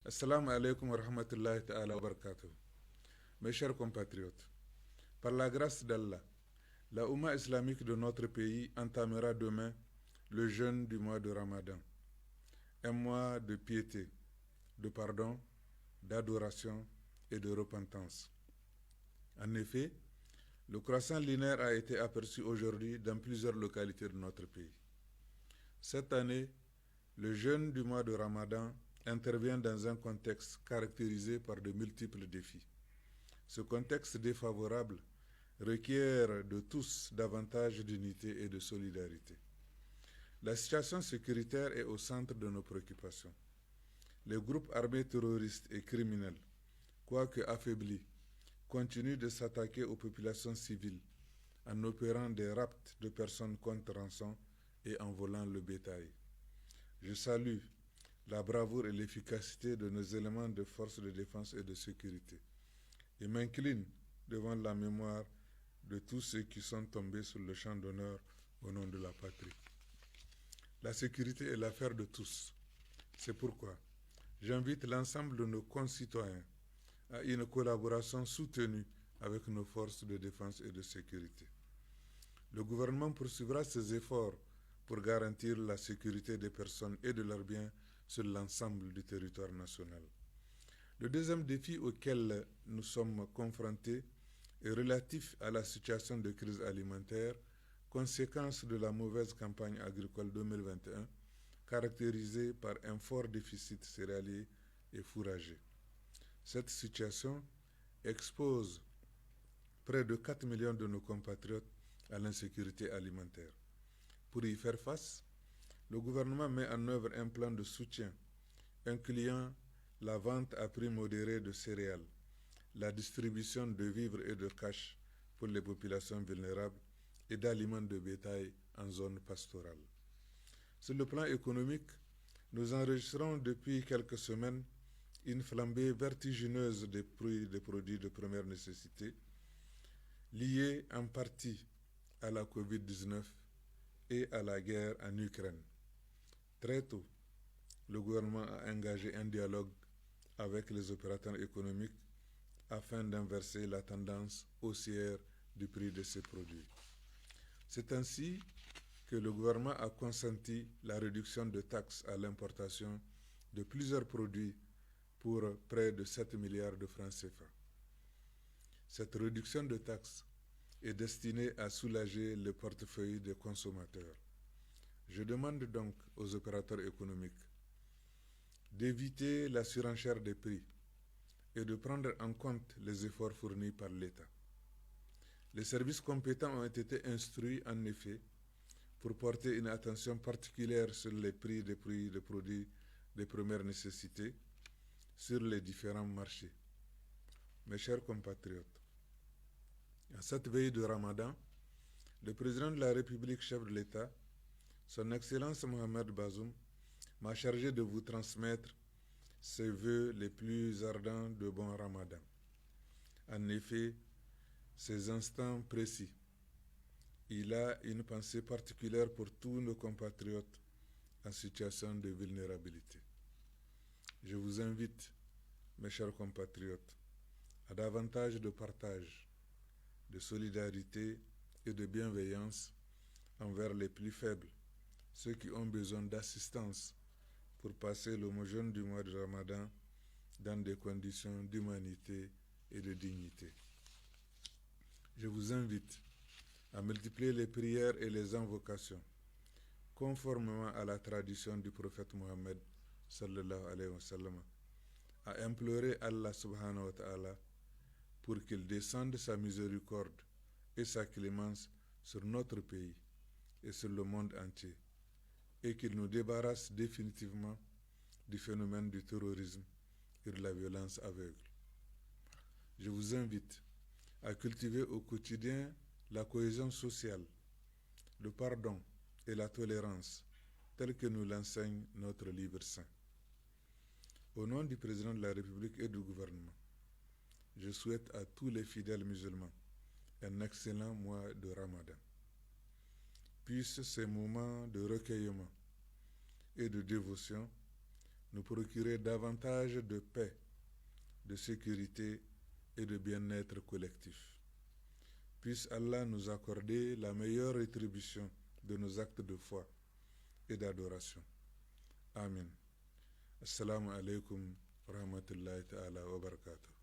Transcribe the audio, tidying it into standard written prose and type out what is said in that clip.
Assalamu alaikum wa rahmatullahi ta'ala wa barakatuh. Mes chers compatriotes, par la grâce d'Allah, la Oumma islamique de notre pays entamera demain le jeûne du mois de Ramadan, un mois de piété, de pardon, d'adoration et de repentance. En effet, le croissant lunaire a été aperçu aujourd'hui dans plusieurs localités de notre pays. Cette année, le jeûne du mois de Ramadan intervient dans un contexte caractérisé par de multiples défis. Ce contexte défavorable requiert de tous davantage d'unité et de solidarité. La situation sécuritaire est au centre de nos préoccupations. Les groupes armés terroristes et criminels, quoique affaiblis, continuent de s'attaquer aux populations civiles en opérant des rapts de personnes contre rançon et en volant le bétail. Je salue la bravoure et l'efficacité de nos éléments de force de défense et de sécurité et m'incline devant la mémoire de tous ceux qui sont tombés sur le champ d'honneur au nom de la patrie. La sécurité est l'affaire de tous. C'est pourquoi j'invite l'ensemble de nos concitoyens à une collaboration soutenue avec nos forces de défense et de sécurité. Le gouvernement poursuivra ses efforts pour garantir la sécurité des personnes et de leurs biens sur l'ensemble du territoire national. Le deuxième défi auquel nous sommes confrontés est relatif à la situation de crise alimentaire, conséquence de la mauvaise campagne agricole 2021, caractérisée par un fort déficit céréalier et fourrager. Cette situation expose près de 4 millions de nos compatriotes à l'insécurité alimentaire. Pour y faire face, le gouvernement met en œuvre un plan de soutien, incluant la vente à prix modéré de céréales, la distribution de vivres et de cash pour les populations vulnérables et d'aliments de bétail en zone pastorale. Sur le plan économique, nous enregistrons depuis quelques semaines une flambée vertigineuse des prix des produits de première nécessité, liée en partie à la COVID-19 et à la guerre en Ukraine. Très tôt, le gouvernement a engagé un dialogue avec les opérateurs économiques afin d'inverser la tendance haussière du prix de ces produits. C'est ainsi que le gouvernement a consenti la réduction de taxes à l'importation de plusieurs produits pour près de 7 milliards de francs CFA. Cette réduction de taxes est destinée à soulager le portefeuille des consommateurs. Je demande donc aux opérateurs économiques d'éviter la surenchère des prix et de prendre en compte les efforts fournis par l'État. Les services compétents ont été instruits, en effet, pour porter une attention particulière sur les prix des produits de première nécessité sur les différents marchés. Mes chers compatriotes, à cette veille de Ramadan, le président de la République, chef de l'État, son Excellence Mohamed Bazoum, m'a chargé de vous transmettre ses vœux les plus ardents de bon Ramadan. En effet, ces instants précis, il a une pensée particulière pour tous nos compatriotes en situation de vulnérabilité. Je vous invite, mes chers compatriotes, à davantage de partage, de solidarité et de bienveillance envers les plus faibles, ceux qui ont besoin d'assistance pour passer le jeûne du mois de Ramadan dans des conditions d'humanité et de dignité. Je vous invite à multiplier les prières et les invocations, conformément à la tradition du prophète Mohammed sallallahu alayhi wa sallam, à implorer Allah subhanahu wa ta'ala pour qu'il descende sa miséricorde et sa clémence sur notre pays et sur le monde entier, et qu'il nous débarrasse définitivement du phénomène du terrorisme et de la violence aveugle. Je vous invite à cultiver au quotidien la cohésion sociale, le pardon et la tolérance, tels que nous l'enseigne notre livre saint. Au nom du président de la République et du gouvernement, je souhaite à tous les fidèles musulmans un excellent mois de Ramadan. Puissent ces moments de recueillement et de dévotion nous procurer davantage de paix, de sécurité et de bien-être collectif. Puisse Allah nous accorder la meilleure rétribution de nos actes de foi et d'adoration. Amin. Assalamu alaikum wa rahmatullahi ta'ala wa barakatuh.